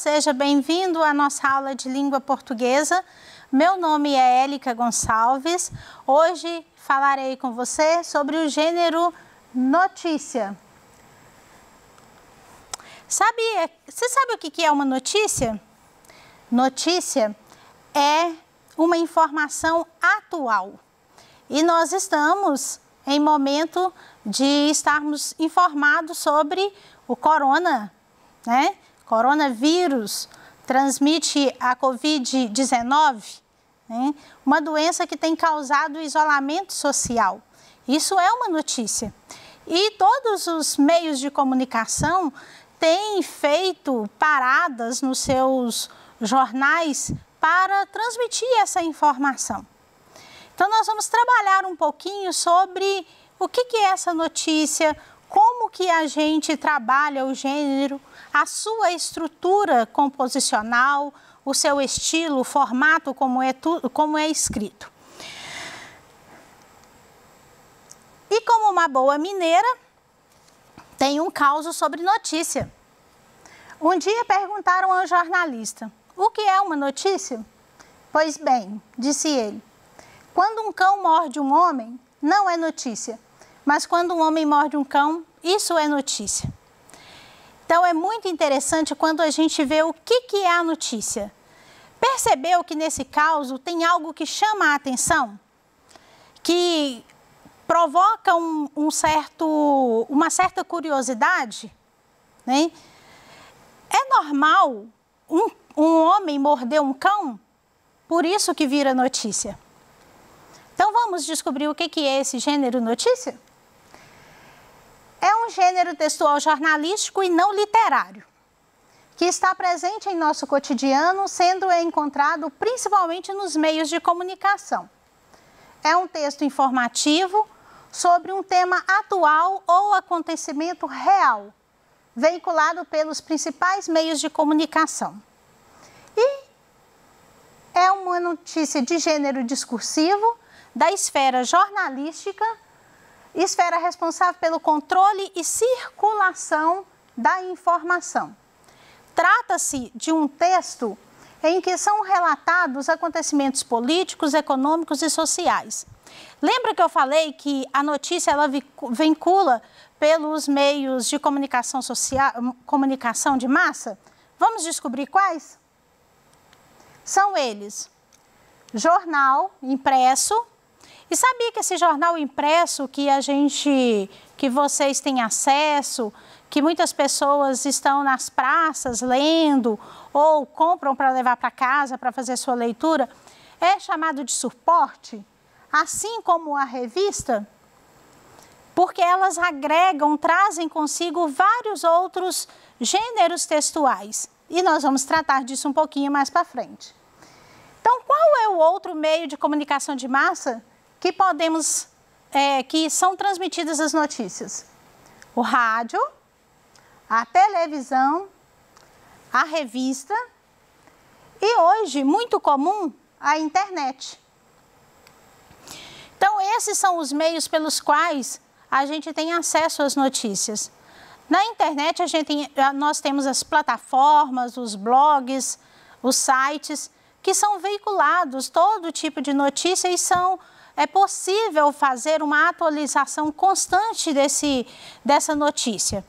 seja bem-vindo à nossa aula de língua portuguesa. Meu nome é Élica Gonçalves. Hoje falarei com você sobre o gênero notícia. Você sabe o que é uma notícia? Notícia é uma informação atual. E nós estamos em momento de estarmos informados sobre o coronavírus, transmite a Covid-19, né? Uma doença que tem causado isolamento social. Isso é uma notícia. E todos os meios de comunicação têm feito paradas nos seus jornais para transmitir essa informação. Então, nós vamos trabalhar um pouquinho sobre o que é essa notícia, como que a gente trabalha o gênero, a sua estrutura composicional, o seu estilo, o formato, como é escrito. E como uma boa mineira, tem um caso sobre notícia. Um dia perguntaram ao jornalista, o que é uma notícia? Pois bem, disse ele, quando um cão morde um homem, não é notícia. Mas quando um homem morde um cão, isso é notícia. Então, é muito interessante quando a gente vê o que é a notícia. Percebeu que nesse caso tem algo que chama a atenção? Que provoca uma certa curiosidade? Né? É normal um homem morder um cão? Por isso que vira notícia. Então, vamos descobrir o que é esse gênero notícia? É um gênero textual jornalístico e não literário, que está presente em nosso cotidiano, sendo encontrado principalmente nos meios de comunicação. É um texto informativo sobre um tema atual ou acontecimento real, veiculado pelos principais meios de comunicação. E é uma notícia de gênero discursivo, da esfera jornalística, esfera responsável pelo controle e circulação da informação. Trata-se de um texto em que são relatados acontecimentos políticos, econômicos e sociais. Lembra que eu falei que a notícia ela vincula pelos meios de comunicação social, comunicação de massa? Vamos descobrir quais? São eles: jornal impresso. E sabia que esse jornal impresso que vocês têm acesso, que muitas pessoas estão nas praças lendo ou compram para levar para casa para fazer sua leitura, é chamado de suporte, assim como a revista, porque elas agregam, trazem consigo vários outros gêneros textuais. E nós vamos tratar disso um pouquinho mais para frente. Então, qual é o outro meio de comunicação de massa que são transmitidas as notícias? O rádio, a televisão, a revista e hoje, muito comum, a internet. Então, esses são os meios pelos quais a gente tem acesso às notícias. Na internet, nós temos as plataformas, os blogs, os sites, que são veiculados todo tipo de notícia e é possível fazer uma atualização constante dessa notícia.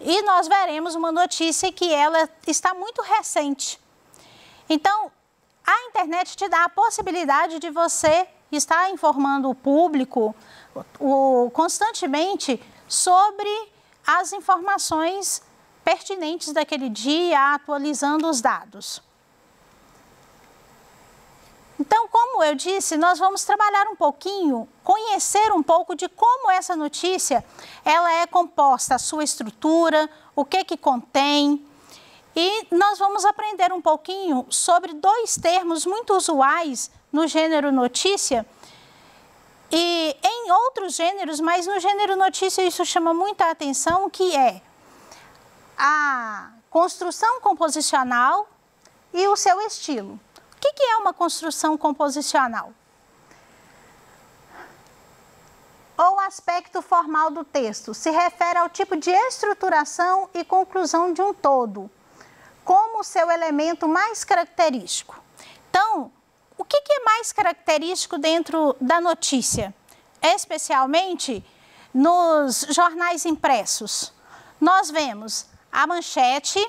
E nós veremos uma notícia que ela está muito recente. Então, a internet te dá a possibilidade de você estar informando o público constantemente sobre as informações pertinentes daquele dia, atualizando os dados. Então, como eu disse, nós vamos trabalhar um pouquinho, conhecer um pouco de como essa notícia ela é composta, a sua estrutura, o que contém. E nós vamos aprender um pouquinho sobre dois termos muito usuais no gênero notícia e em outros gêneros, mas no gênero notícia isso chama muita atenção, que é a construção composicional e o seu estilo. O que é uma construção composicional? Ou aspecto formal do texto, se refere ao tipo de estruturação e conclusão de um todo, como seu elemento mais característico. Então, o que é mais característico dentro da notícia? Especialmente nos jornais impressos. Nós vemos a manchete,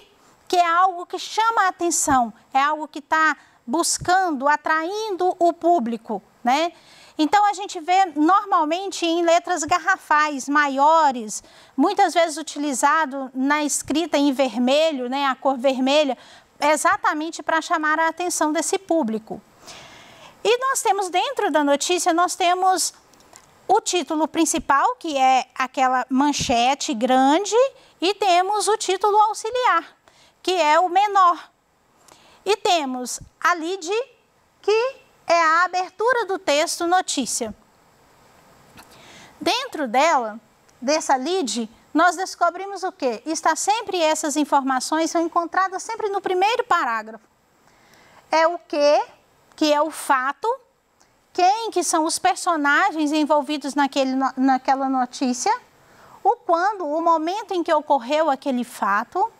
que é algo que chama a atenção, é algo que está buscando, atraindo o público, né? Então, a gente vê normalmente em letras garrafais, maiores, muitas vezes utilizado na escrita em vermelho, né, a cor vermelha, exatamente para chamar a atenção desse público. E nós temos dentro da notícia, nós temos o título principal, que é aquela manchete grande, e temos o título auxiliar, que é o menor. E temos a lead, que é a abertura do texto notícia. Dentro dela, dessa lead, nós descobrimos o quê? Está sempre, essas informações são encontradas sempre no primeiro parágrafo. É o quê? Que é o fato, quem que são os personagens envolvidos naquela notícia, o quando, o momento em que ocorreu aquele fato,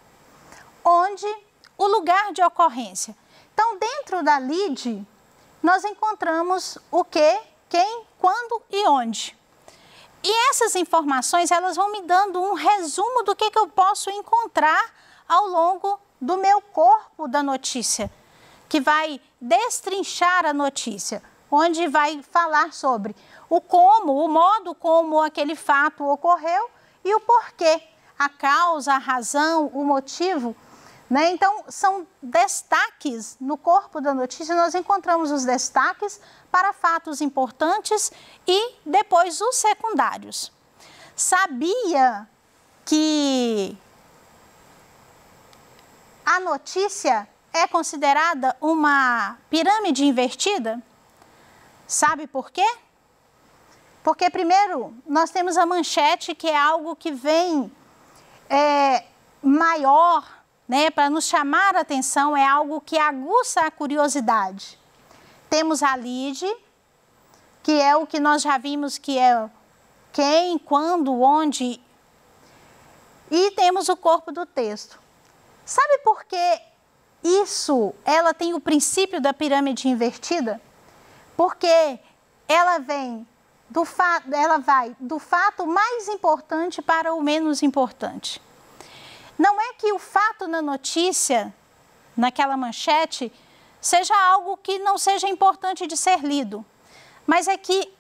onde, o lugar de ocorrência. Então, dentro da lead, nós encontramos o que, quem, quando e onde. E essas informações, elas vão me dando um resumo do que eu posso encontrar ao longo do meu corpo da notícia, que vai destrinchar a notícia, onde vai falar sobre o como, o modo como aquele fato ocorreu e o porquê, a causa, a razão, o motivo. Né? Então, são destaques no corpo da notícia, nós encontramos os destaques para fatos importantes e depois os secundários. Sabia que a notícia é considerada uma pirâmide invertida? Sabe por quê? Porque, primeiro, nós temos a manchete, que é algo que vem maior, né, para nos chamar a atenção, é algo que aguça a curiosidade. Temos a lead, que é o que nós já vimos que é quem, quando, onde. E temos o corpo do texto. Sabe por que ela tem o princípio da pirâmide invertida? Porque ela vai do fato mais importante para o menos importante. Não é que o fato na notícia, naquela manchete, seja algo que não seja importante de ser lido, mas é que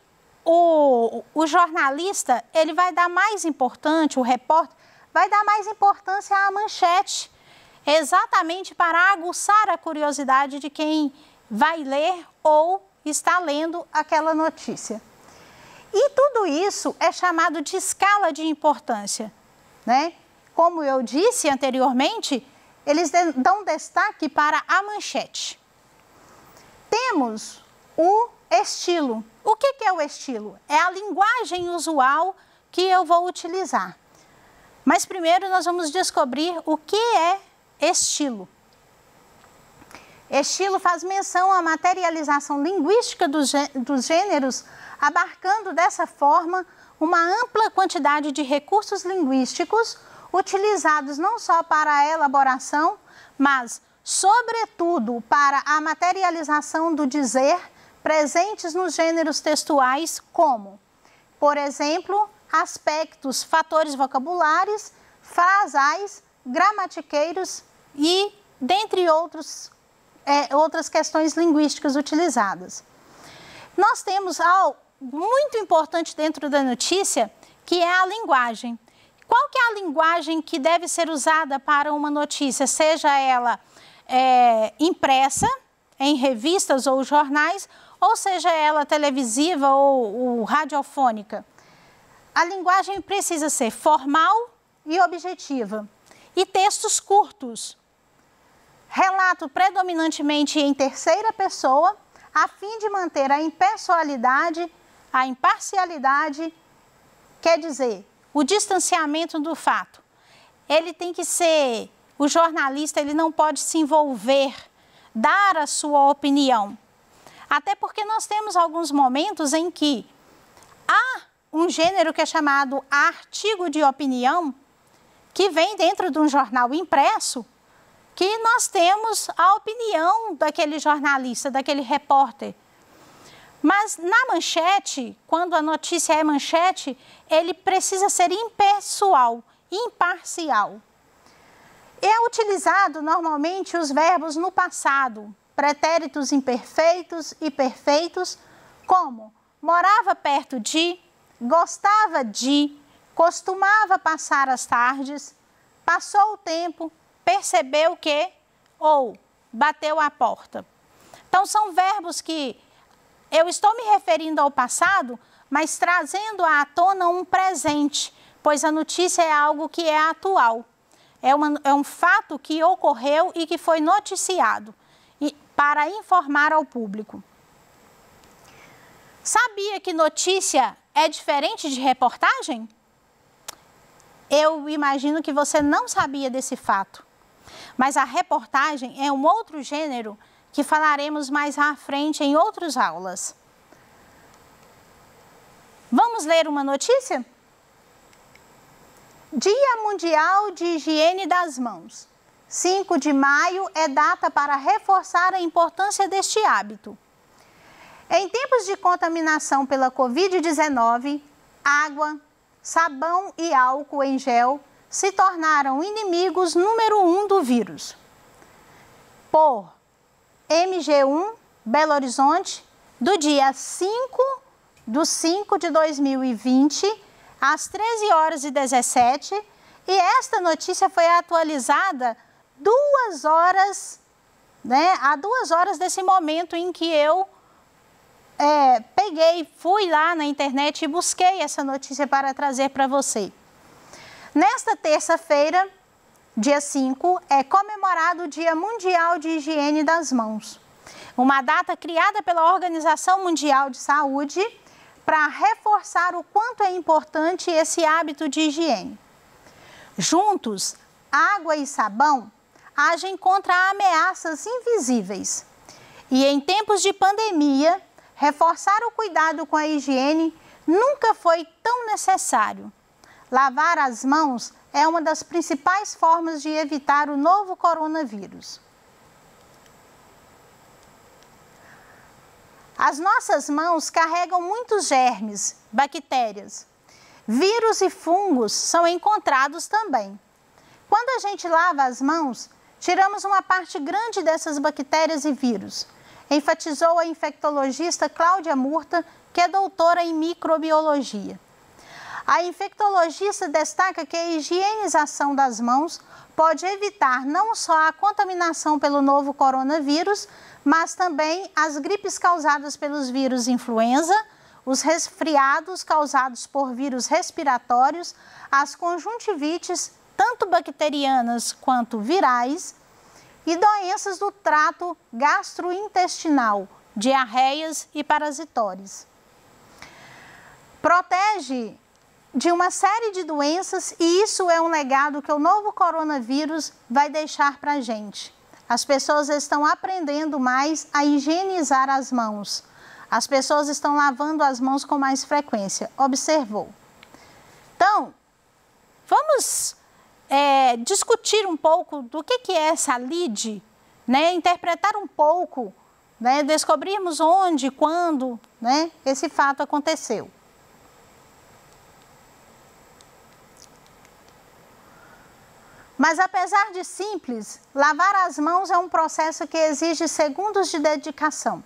o jornalista, ele vai dar mais importante, o repórter, vai dar mais importância à manchete, exatamente para aguçar a curiosidade de quem vai ler ou está lendo aquela notícia. E tudo isso é chamado de escala de importância, né? Como eu disse anteriormente, eles dão destaque para a manchete. Temos o estilo. O que é o estilo? É a linguagem usual que eu vou utilizar. Mas primeiro nós vamos descobrir o que é estilo. Estilo faz menção à materialização linguística dos gêneros, abarcando dessa forma uma ampla quantidade de recursos linguísticos utilizados não só para a elaboração, mas, sobretudo, para a materialização do dizer presentes nos gêneros textuais como, por exemplo, aspectos, fatores vocabulares, frasais, gramatiqueiros e, dentre outras questões linguísticas utilizadas. Nós temos algo muito importante dentro da notícia, que é a linguagem. Qual que é a linguagem que deve ser usada para uma notícia, seja ela impressa em revistas ou jornais, ou seja ela televisiva ou radiofônica? A linguagem precisa ser formal e objetiva. E textos curtos. Relato predominantemente em terceira pessoa, a fim de manter a impessoalidade, a imparcialidade, quer dizer, o distanciamento do fato. Ele tem que ser, o jornalista, ele não pode se envolver, dar a sua opinião. Até porque nós temos alguns momentos em que há um gênero que é chamado artigo de opinião, que vem dentro de um jornal impresso, que nós temos a opinião daquele jornalista, daquele repórter. Mas na manchete, quando a notícia é manchete, ele precisa ser impessoal, imparcial. É utilizado normalmente os verbos no passado, pretéritos imperfeitos e perfeitos, como morava perto de, gostava de, costumava passar as tardes, passou o tempo, percebeu que, ou bateu a porta. Então, são verbos que eu estou me referindo ao passado, mas trazendo à tona um presente, pois a notícia é algo que é atual. É um fato que ocorreu e que foi noticiado para informar ao público. Sabia que notícia é diferente de reportagem? Eu imagino que você não sabia desse fato. Mas a reportagem é um outro gênero que falaremos mais à frente em outras aulas. Vamos ler uma notícia? Dia Mundial de Higiene das Mãos. 5 de maio é data para reforçar a importância deste hábito. Em tempos de contaminação pela Covid-19, água, sabão e álcool em gel se tornaram inimigos número 1 do vírus. Por MG1, Belo Horizonte, do dia 5 de 2020, às 13h17, e esta notícia foi atualizada 2 horas, há 2 horas desse momento em que eu fui lá na internet e busquei essa notícia para trazer para você. Nesta terça-feira, dia 5, é comemorado o Dia Mundial de Higiene das Mãos, uma data criada pela Organização Mundial de Saúde para reforçar o quanto é importante esse hábito de higiene. Juntos, água e sabão agem contra ameaças invisíveis. E em tempos de pandemia, reforçar o cuidado com a higiene nunca foi tão necessário. Lavar as mãos é uma das principais formas de evitar o novo coronavírus. As nossas mãos carregam muitos germes, bactérias. Vírus e fungos são encontrados também. Quando a gente lava as mãos, tiramos uma parte grande dessas bactérias e vírus, enfatizou a infectologista Cláudia Murta, que é doutora em microbiologia. A infectologista destaca que a higienização das mãos pode evitar não só a contaminação pelo novo coronavírus, mas também as gripes causadas pelos vírus influenza, os resfriados causados por vírus respiratórios, as conjuntivites, tanto bacterianas quanto virais, e doenças do trato gastrointestinal, diarreias e parasitoses. Protege de uma série de doenças e isso é um legado que o novo coronavírus vai deixar para a gente. As pessoas estão aprendendo mais a higienizar as mãos. As pessoas estão lavando as mãos com mais frequência, observou. Então, vamos discutir um pouco do que é essa lide, interpretar um pouco, descobrirmos onde, quando esse fato aconteceu. Mas apesar de simples, lavar as mãos é um processo que exige segundos de dedicação.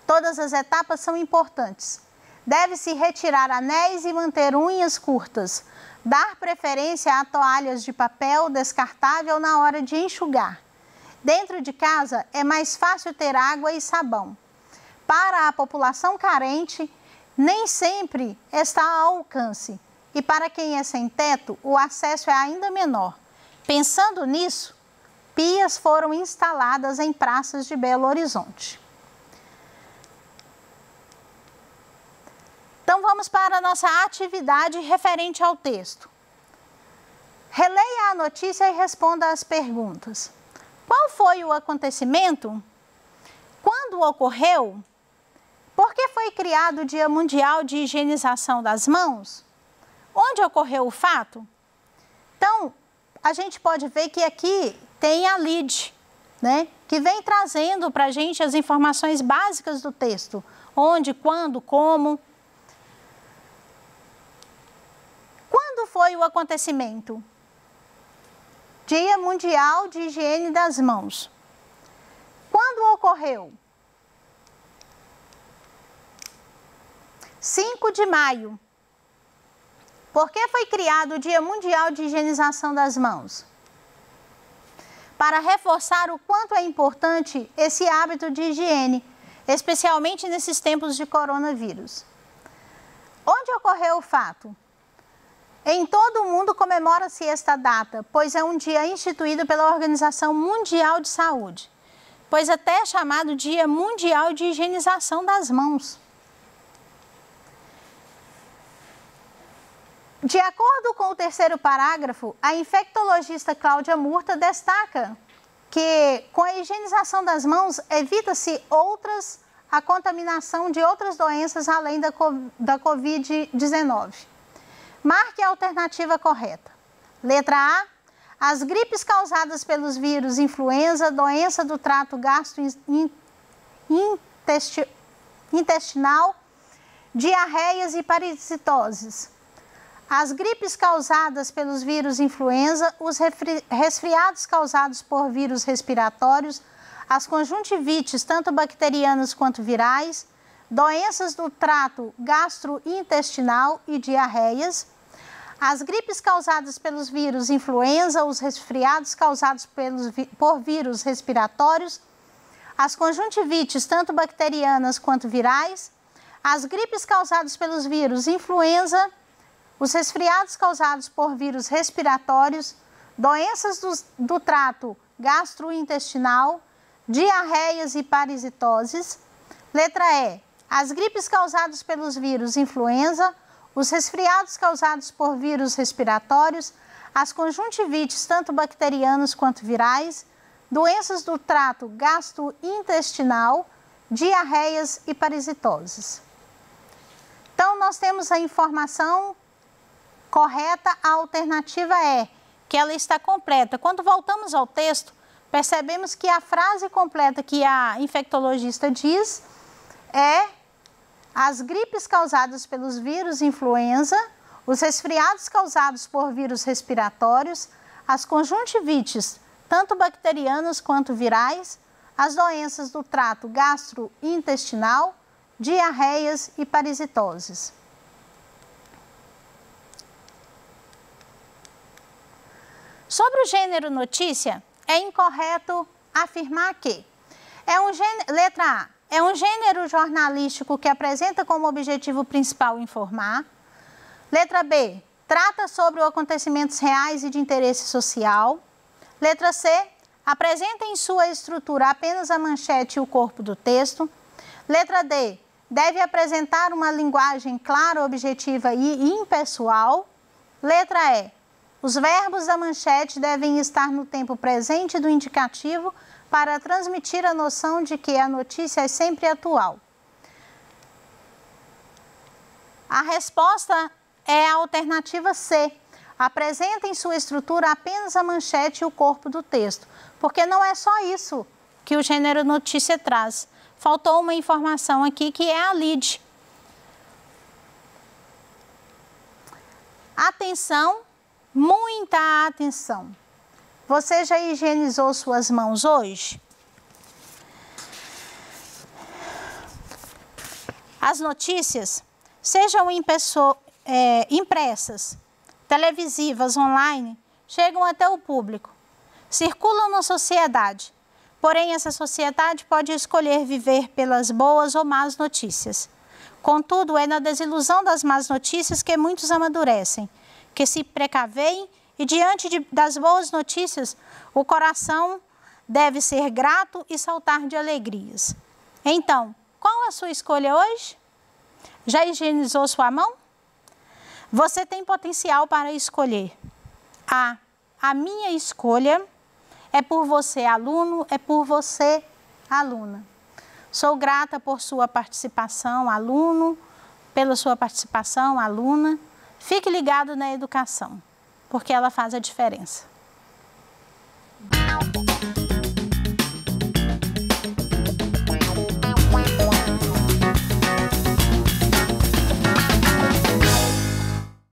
Todas as etapas são importantes. Deve-se retirar anéis e manter unhas curtas. Dar preferência a toalhas de papel descartável na hora de enxugar. Dentro de casa é mais fácil ter água e sabão. Para a população carente, nem sempre está ao alcance. E para quem é sem teto, o acesso é ainda menor. Pensando nisso, pias foram instaladas em praças de Belo Horizonte. Então, vamos para a nossa atividade referente ao texto. Releia a notícia e responda às perguntas. Qual foi o acontecimento? Quando ocorreu? Por que foi criado o Dia Mundial de Higienização das Mãos? Onde ocorreu o fato? Então, a gente pode ver que aqui tem a LID, né, que vem trazendo para a gente as informações básicas do texto. Onde, quando, como. Quando foi o acontecimento? Dia Mundial de Higiene das Mãos. Quando ocorreu? 5 de maio. Por que foi criado o Dia Mundial de Higienização das Mãos? Para reforçar o quanto é importante esse hábito de higiene, especialmente nesses tempos de coronavírus. Onde ocorreu o fato? Em todo o mundo comemora-se esta data, pois é um dia instituído pela Organização Mundial de Saúde, pois até é chamado Dia Mundial de Higienização das Mãos. De acordo com o terceiro parágrafo, a infectologista Cláudia Murta destaca que com a higienização das mãos evita-se a contaminação de outras doenças além da Covid-19. Marque a alternativa correta. Letra A, as gripes causadas pelos vírus influenza, doença do trato gastrointestinal, diarreias e parasitoses. As gripes causadas pelos vírus influenza, os resfriados causados por vírus respiratórios, as conjuntivites, tanto bacterianas quanto virais, doenças do trato gastrointestinal e diarreias, as gripes causadas pelos vírus influenza, os resfriados causados por vírus respiratórios, as conjuntivites, tanto bacterianas quanto virais, as gripes causadas pelos vírus influenza, os resfriados causados por vírus respiratórios, doenças do trato gastrointestinal, diarreias e parasitoses. Letra E, as gripes causadas pelos vírus influenza, os resfriados causados por vírus respiratórios, as conjuntivites, tanto bacterianas quanto virais, doenças do trato gastrointestinal, diarreias e parasitoses. Então, nós temos a informação correta, a alternativa é que ela está completa. Quando voltamos ao texto, percebemos que a frase completa que a infectologista diz é: as gripes causadas pelos vírus influenza, os resfriados causados por vírus respiratórios, as conjuntivites, tanto bacterianas quanto virais, as doenças do trato gastrointestinal, diarreias e parasitoses. Sobre o gênero notícia, é incorreto afirmar que letra A, é um gênero jornalístico que apresenta como objetivo principal informar. Letra B, trata sobre acontecimentos reais e de interesse social. Letra C, apresenta em sua estrutura apenas a manchete e o corpo do texto. Letra D, deve apresentar uma linguagem clara, objetiva e impessoal. Letra E, os verbos da manchete devem estar no tempo presente do indicativo para transmitir a noção de que a notícia é sempre atual. A resposta é a alternativa C. Apresenta em sua estrutura apenas a manchete e o corpo do texto, porque não é só isso que o gênero notícia traz. Faltou uma informação aqui que é a LID. Atenção! Muita atenção! Você já higienizou suas mãos hoje? As notícias, sejam impressas, televisivas, online, chegam até o público, circulam na sociedade. Porém, essa sociedade pode escolher viver pelas boas ou más notícias. Contudo, é na desilusão das más notícias que muitos amadurecem, que se precaveem e diante das boas notícias, o coração deve ser grato e saltar de alegrias. Então, qual a sua escolha hoje? Já higienizou sua mão? Você tem potencial para escolher. A minha escolha é por você, aluno, é por você, aluna. Sou grata por sua participação, aluno, pela sua participação, aluna. Fique ligado na educação, porque ela faz a diferença.